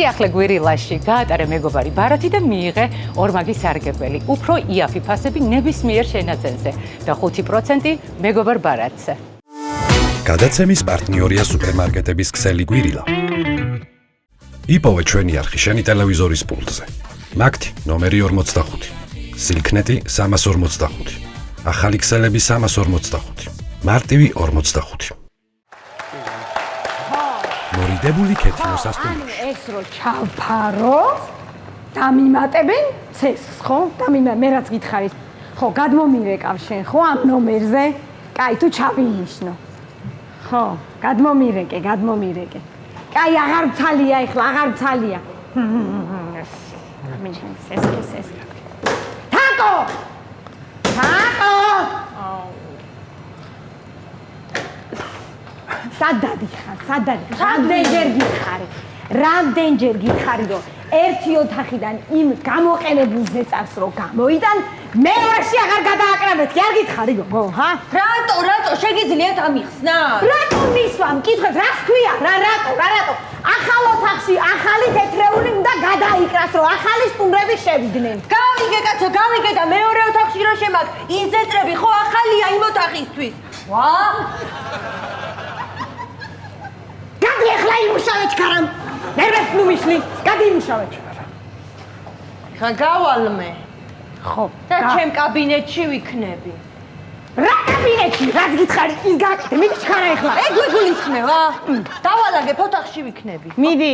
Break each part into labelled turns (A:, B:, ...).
A: სიახლე გვირილაში გაატარე მეგობარი ბარათი და მიიღე ორმაგი სარგებელი. უფრო იაფი ფასები ნებისმიერ შენაძენზე და 5% მეგობარ ბარათზე.
B: გადაცემის პარტნიორია სუპერმარკეტების ქსელი გვირილა. იპოვე ჩვენი არხი შენი ტელევიზორის პულტზე. მაგთი ნომერი 45. სილქნეტი 345. ახალი ქსელები 345. მარტივი 45. მორიდებული ქეთინოს ასტუმროში.
C: ეს რო ჩავფარო, დამიმატებენ ცესს, ხო? მე რაც გითხარი. ხო, გადმომირეკავ შენ, ხო, ამ ნომერზე? კაი, თუ ჩავინიშნო. ხო, გადმომირეკე. კაი, აღარ მცალია ეხლა, აღარ მცალია. ეს. თაკო! სადადი ხარ, რამდენჯერ გითხარი, რომ ერთი ოთახიდან იმ გამოყენებულ ზეწარს რო გამოიდან, მეორეში აღარ გადააკრაბეთ, კი არ გითხარი, ჰა?
D: რატო შეგიძლიათ ამიხსნა?
C: რატო მისვამ? კითხეთ, რას ქვია? რატო? ახალ ოთახში ახალი თეთრეული უნდა გადაიკრას, რომ ახალი სტუმრები შევიდნენ.
D: გავიგე კაცო, და მეორე ოთახში რო შემაგ, ის ზეწრები ხო ახალია იმ ოთახისთვის. ვა!
C: გადი ახლა იმუშავე ჩქარამ. ნერვებს ნუ მისლი. გადი იმუშავე.
D: ხა გავალმე.
C: ხო.
D: და ჩემ კაბინეტში ვიქნები.
C: რა კაბინეტში? რაც გითხარი, ის გააკეთე. მიდი ჩქარა ახლა.
D: ეგ გულისხმევა? დავალაგებ ოთახში ვიქნები.
C: მიდი.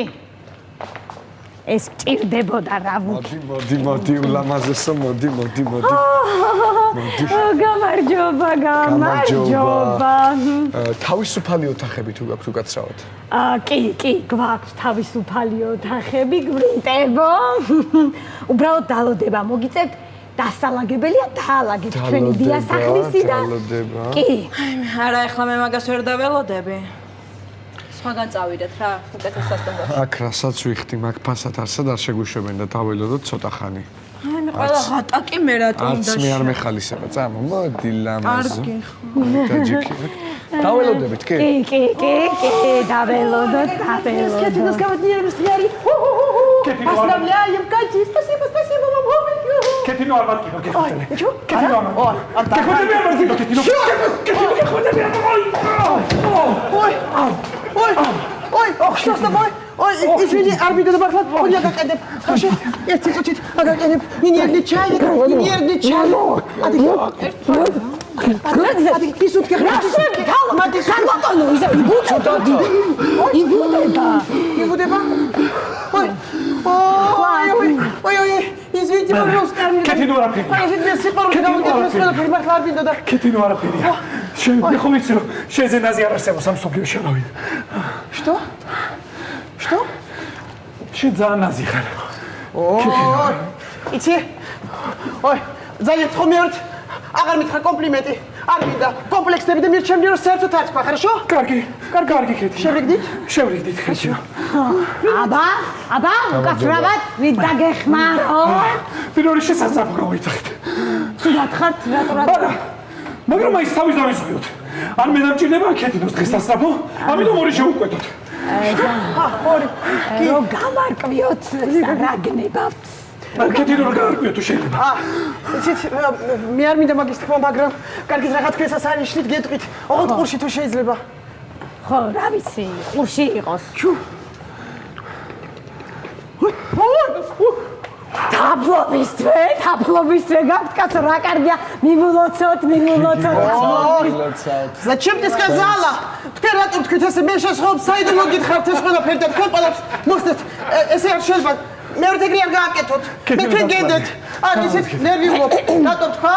C: ეს მჭირდებოდა რა ვუქი.
E: მოდი, ულამაზესო, მოდი.
C: გამარჯობა.
E: თავისუფალი ოთახები თუ გაქვთ უკაცრავად?
C: კი, გვაქვს თავისუფალი ოთახები, გვრინტებო. უბრალოდ დალოდება მოგიწევთ, დასალაგებელია დაალაგეთ ჩვენი დიასახლისი და კი.
D: არა, ახლა მე მაგას ვერ დაველოდები. სხვაგან წავიდეთ რა, უკეთეს სასტუმროში.
E: აქ რასაც ვიხდი, მაგ ფასად არსად არ შეგვიშვებენ და დაველოდოთ ცოტა ხანი.
D: მე ყველა ღატაკი მე რატომ
E: არც მე არ მეხალისება, წამო, მოდი ლამაზო. დაჯიქი. დაველოდებით, კი?
C: კი, დაველოდოთ.
D: Кэти, გამოდნიერებს ძიარი. Поздравляем, Катя, спасибо, мама.
F: Кетино арматки, Кетино.
D: Чё?
F: Кетино арматки.
D: Ой, что с тобой? Ой, извини, арбитр Бархат, я как это. Хорошо, я чуть-чуть, не нервничай. А ты сутки игуда. Ой, извините, пожалуйста.
F: Кетино арматки. Кетино арматки. მე ხომ ვიცი რომ შენზე ნაზი არ არსებობს ამ სოფლიოში არავინ.
D: Что?
F: შენ ძალიან ნაზი ხარ.
D: იცი? ой, ძალიან ხომიერთ. აღარ მითხრა კომპლიმენტი. არ მინდა. კომპლექსები და მირჩემდი რომ საერთოდ არ თქვა, хорошо?
F: კარგი, კეთი. შევრიგდით, ხეჭო.
C: აბა, უკაცრავად ვით დაგეხმარო.
F: პირველი შესაძლებლობა გამოიცახეთ.
C: ცუდად ხართ, რატო?
F: მაგრამ აი თავის დავისხოთ. ან მე დამჭირდება კეთინოს დღესასწრაფო, ამიტომ ორი შევუკვეთოთ.
C: რო გამარკვიოთ რა გნებავთ.
F: კეთინო რა გამარკვიოთ თუ შეიძლება.
D: იცით, მე არ მინდა მაგის თქმა, მაგრამ კარგით რაღაც ქესაც არ იშლით, გეტყვით. ოღონდ ყურში თუ შეიძლება.
C: ხო, რა ვიცი, ყურში იყოს. Таблобистре гад, кацо, რა კარგია, მიმულოცოთ.
D: Зачем ты сказала? Ты რატომ თქვით ესე მე შეშხობ საიდან მოგითხართ ეს ყველაფერი და თქვენ ყველაფერს მოსდეთ ესე არ შეიძლება მეორე ეგრე არ გააკეთოთ მე თქვენ გენდეთ არ ისეთ ნერვი ვუყ რატომ თქვა?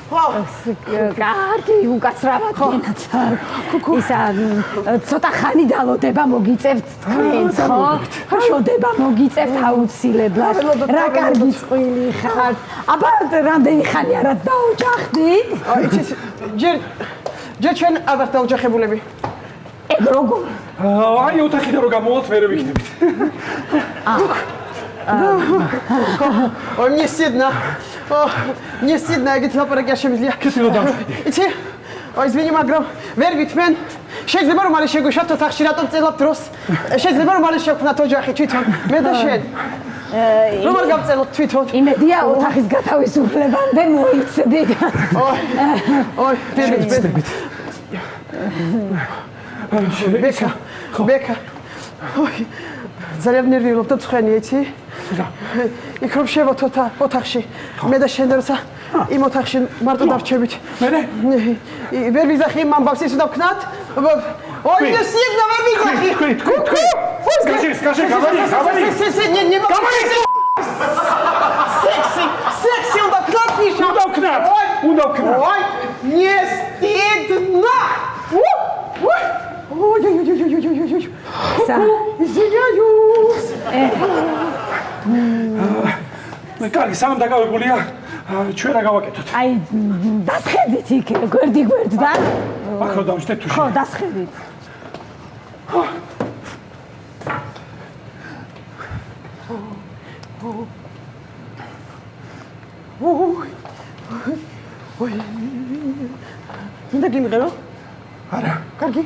C: კარგი, უკაცრავად გენაცა. ისა ცოტა ხანი დალოდება მოგიწევთ თქვენს, ხო? დალოდება მოგიწევთ აუცილებლად. რა კარგი წყვილი ხართ. აბა რამდენი ხანია რაც დაოჯახდით?
D: იცით, ჯერ ჩვენ არ ვართ დაოჯახებულები.
C: ეგ როგორ?
F: აი ოთახიდან რო გამოვოთ მე ვიქნებით.
D: Ой, мне стыдно. Мне стыдно, я говорю, лапарак я შემიძლია.
F: Кетино დავშვიდი.
D: იცი? ой, извини, მაგრამ ვერ ვითმენ. შეიძლება რომ არის შეგვიშვათ ოთახში რატომ წელობ დროს? შეიძლება რომ არის შევქნათ ოჯახი თვითონ. მე და შენ. რომ არ გავწელოთ თვითონ.
C: იმედია ოთახის გათავისუფლებამდე მოიცდით.
D: ოი, ბედით. ბეკა. ოი. ძალიან ნერვიულობ და ცხენი, იცი? იქ რომ შევოთ ოთახში. მე და შენ როცა იმ ოთახში მარტო დავრჩებით.
F: მე?
D: ვერ ვიზახი იმ ამბავს ის უნდა ვქნათ? ოი, სიებდა ვერ ვიზახი.
F: Скажи, говори.
D: Секси უნდა ვქნათ ნიშნა.
F: Უნდა ვქნათ.
D: Ой, не стыдно. Ой. Извиняюсь.
F: კარგი, სანამ დაგავებულია, ჩვენ რა გავაკეთოთ?
C: აი, დასხედით იქ, გვერდიდან.
F: აქ რო დავშტეთ თუ
C: ხო, დასხედით.
D: Ой. მინდა გიმღერო?
F: არა.
D: კარგი.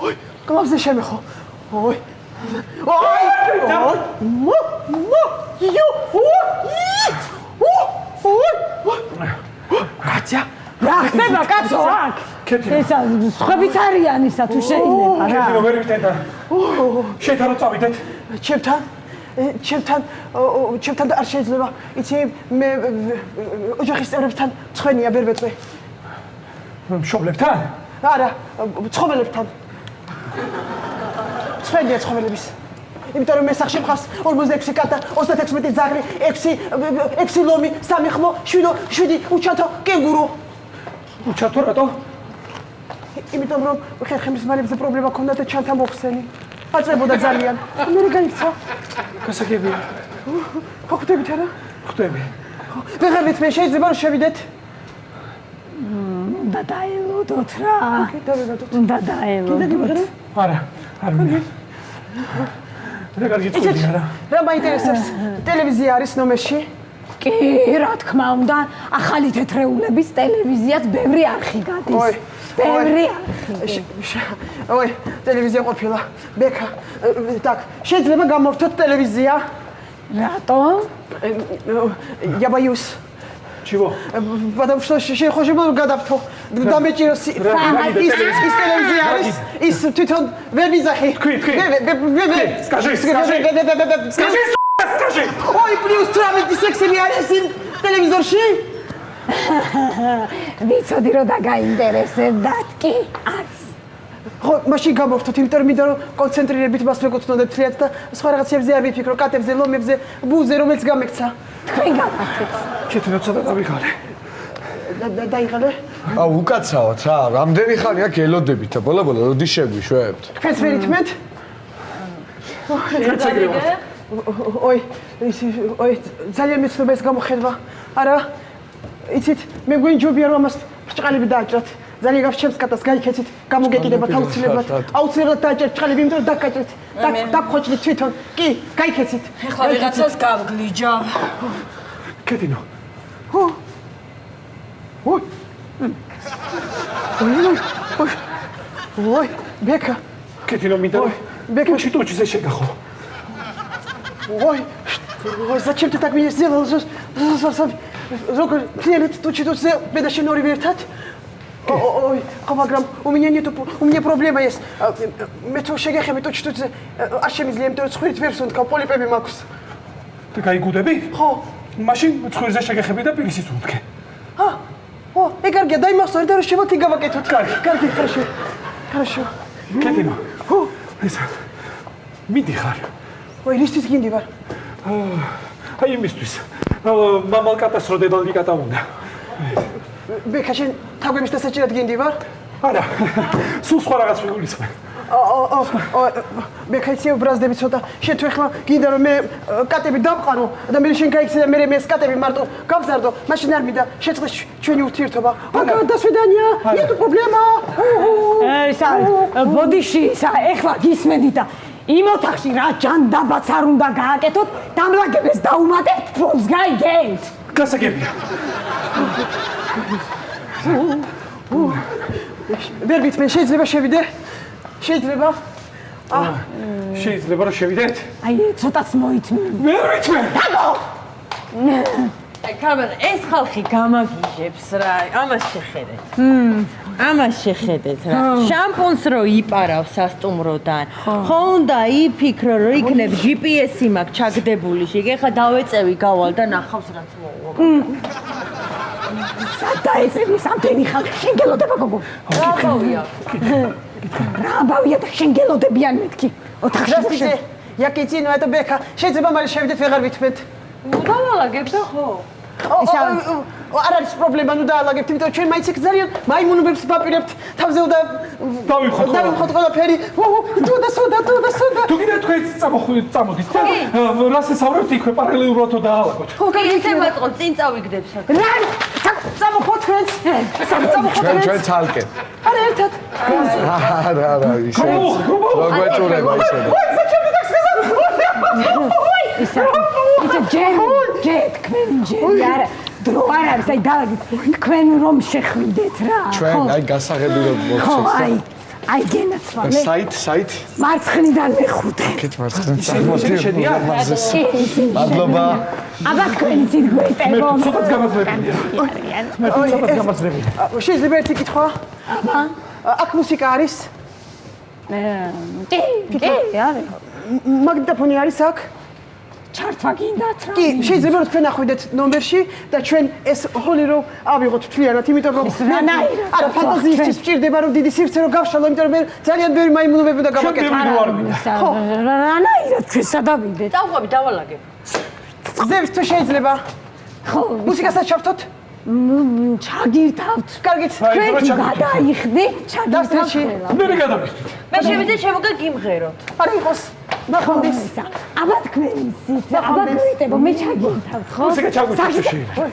D: Ой, კლავზე შემეხო. Ой. კაცია,
C: რა ხდება კაცო აქ? ესა სხვებიც არიან ისა თუ შეიძლება რა.
F: კეთილო ვერ ვიტენდა. შეიძლება რომ წავიდეთ.
D: ჩემთან არ შეიძლება. იცი, მე ოჯახის წევრებთან ცხენია ვერ ვეწვე.
F: მშობლებთან?
D: არა, ცხოველებთან. ცხენია ცხოველების. იმიტომ რომ მე სახში მყავს 46 კატა, 36 ძაღლი, 6 ლომი, 3 ხმო, 7 უჩათო კენგურო.
F: უჩათო რატო?
D: იმიტომ რომ ხერხემლის მალებზე პრობლემა ქონდა და ჩანთა მოხსენი. აწებოდა ძალიან. მე რა გაიქცა?
F: გასაგებია.
D: ხო ხვდებით არა?
F: ხვდები.
D: ვეღარით მე შეიძლება რომ შევიდეთ.
C: და დაელოდოთ რა. და დაელოდოთ.
F: არა, არ მინდა. რა კარგი წვიდი არა.
D: რა მაინტერესებს? ტელევიზია არის ნომერში?
C: კი, რა თქმა უნდა, ახალი თეთრეულების ტელევიზიაც ბევრი არხი გადის. ბევრი არხი.
D: ой, ტელევიზია ყოფილა. ბეკა, так, შეიძლება გამოვთოთ ტელევიზია?
C: რატომ?
D: Я боюсь.
F: Чего?
D: Потому что შეიძლება რომ გადავთო. დამეჭიროს ის ტელევიზია არის. ის თვითონ ვერ ვიზახი.
F: Თქვი. Скажи.
D: Ой, плюс травმის სექსები არის იმ ტელევიზორში?
C: ვიცოდი რომ დაგაინტერესებდათ კი არის.
D: ხო, მაშინ გამოვთოთ, იმიტომ რომ მინდა რომ კონცენტრირებით მას ვეკუთვნოდეთ თლიათ და სხვა რაღაცებზე არ ვიფიქრო, კატებზე, ლომებზე, ბუზე, რომელიც გამექცა.
C: თქვენ გავაკეთეთ.
F: კეთილო ცოტა დავიღალე.
D: დაიღალე?
E: აუ, უკაცრავად რა, რამდენი ხანი აქ ელოდებით და ბოლა-ბოლა როდი შეგვიშვებთ?
D: თქვენს ვერ ითმეთ? ой, ძალიან მეცნობა ეს გამოხედვა. არა, იცით, მე გვენ ჯობია რომ ამას ბრჭყალები დააჭრათ. ძალიან გავშემს კატას გაიქეცით, გამოგეკიდებათ აუცილებლად. აუცილებლად დააჭრათ ბრჭყალები, იმიტომ რომ დაგკაჭრეთ. დაგხოჭდით თვითონ. კი, გაიქეცით.
G: ეხლა ვიღაცას გავგლიჯავ.
F: კეთილო.
D: ой, ბეკა.
F: კეთილო მინდა
D: ბეკა
F: ტუჩიზე შეგახო.
D: ой, зачем ты так меня сделал? Зокер, клиент тучи тут მე და შენ ორივე ერთად? ой, მაგრამ у меня проблема есть. მე თუ შეგეხები ტუჩი тут არ შემიძლია, იმიტომ რომ ცხვირით ვერ სუნთქავ, პოლიპები მაქვს.
F: და გაიგუდები?
D: ხო.
F: მაშინ ცხვირზე შეგეხები და პირისით უთქე.
D: ეგ კარგია, დაიმახსოვრე, იმიტომ რომ შემოთი გავაკეთოთ. კარგი, хорошо.
F: კეთილო. ესა. მიდიხარ.
D: ой, რისთვის გინდი ვარ?
F: აი იმისთვის. მამალ კატას რო დედალი კატა უნდა.
D: ბეკა, შენ თაგვების დასაჭერად გინდი ვარ?
F: არა. სულ სხვა რაღაც ვიგულისხმე.
D: ბეკა, იცი უბრაზდები ცოტა. შენ თუ ეხლა გინდა რომ მე კატები დავყარო და მე შენ გაიქცე და მე ეს კატები მარტო გავზარდო, მაშინ არ მინდა შეწყდეს ჩვენი ურთიერთობა. До свидания. Нету проблема.
C: ისა ბოდიში ისა ეხლა გისმენდით და იმ ოთახში რა ჯანდაბაც არ უნდა გააკეთოთ, დამლაგებას დაუმატებთ, ფონს გაიგეთ.
F: გასაგებია.
D: ვერ გითხრა, შეიძლება შევიდე? შეიძლება?
F: შეიძლება რომ შევიდეთ?
C: აი, ცოტაც მოითმი.
F: ვერ ვითმე.
G: აი, კაბა, ეს ხალხი გამაგიჟებს რა, ამას შეხედეთ. ამას შეხედეთ რა. შამპუნს რო იპარავ სასტუმროდან. ხო უნდა იფიქრო, რომ იქნებ GPS-ი მაქვს ჩაგდებული შეგ. ეხლა დავეწევი გავალ და ნახავს რაც მოუვა.
C: საერთოდ სამთენი ხალხი შეგელოდება გოგო.
G: რა ყავია?
C: რა ბავია და შეგელოდებიან მეთქი. ოთახში.
D: Якეთი ნუ ეტა ბექა, შეიძლება მალე შევიდეთ ვეღარ ვითმეთ.
G: დავალაგებ და ხო?
D: არ არის პრობლემა, ნუ დაალაგებთ, იმიტომ ჩვენ მაინც იქ ძალიან მაიმუნობებს ვაპირებთ, თავზე უნდა დავიხოთ ყველაფერი. თუ
F: კიდე თქვენ წამოდით და რას ესაუბრებთ იქვე პარალელურად დაალაგოთ.
G: ხო, ესე მაწყობ, წინ წავიგდებ საკ.
D: რა, წამოხოთ თქვენს.
E: ჩვენ ცალკე.
D: არა ერთად.
E: არა, ისე. როგვეჭურება ისე.
C: ისა თქვენი არა დრო არ არის აი დაალაგეთ თქვენ რომ შეხვიდეთ რა
E: ჩვენ აი გასაღები რომ მოხდეს
C: აი გენაცვალე
E: საით
C: მარცხნიდან მეხუთე
E: კეთ მარცხნიდან მადლობა
C: აბა თქვენი სიგვეტებო
F: მე ცოტაც გამაძლევია
D: შეიძლება ერთი კითხვა
C: აბა
D: აქ მუსიკა არის
C: კი არის
D: მაგნიტოფონი არის აქ
C: ჩართვა გინდათ რა
D: კი შეიძლება რომ თქვენ ახვიდეთ ნომერში და ჩვენ ეს ჰოლი რო ავიღოთ თლიანად იმიტომ რომ არა ფანტაზიისთვის სჭირდება რომ დიდი სივრცე რო გავშალო იმიტომ რომ მე ძალიან ბევრი მაიმუნობები უნდა გავაკეთო
C: ხო რანაირად ჩვენ სადავიდეთ
G: წავყვები დავალაგებ
D: ზევს თუ შეიძლება
C: ხო
D: მუსიკასაც ჩავთოთ
C: ჩაგირთავთ
D: კარგით
C: თქვენ თუ გადაიხდით ჩაგირთავთ
F: მე გადავიხდით
G: მე შევიდე შემოგა გიმღეროთ
D: არა იყოს ნახონდეს
C: აბა თქვენი სით აბა გვიტებო მე ჩაგირთავთ ხო
F: მუსიკა ჩაგვიწევს შეიძლება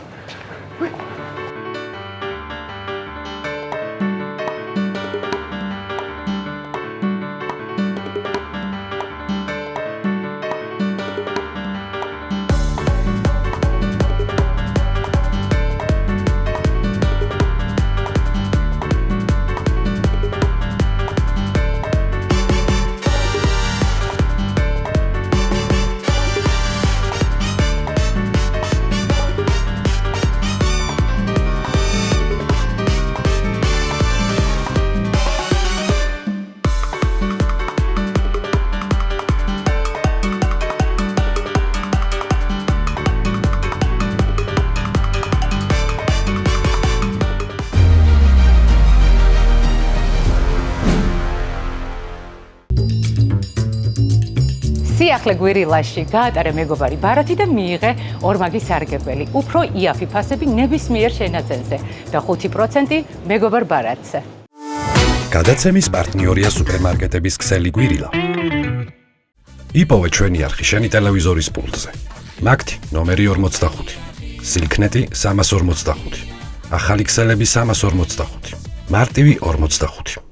F: სიახლე გვირილაში გაატარე მეგობარი ბარათი და მიიღე ორმაგი სარგებელი. უფრო იაფი ფასები ნებისმიერ შენაძენზე და 5% მეგობარ ბარათზე.
B: გადაცემის პარტნიორია სუპერმარკეტების ქსელი გვირილა. იპოვე ჩვენი არხი შენი ტელევიზორის პულტზე. მაგთი ნომერი 45. სილქნეტი 345. ახალი ქსელები 345. მარტივი 45.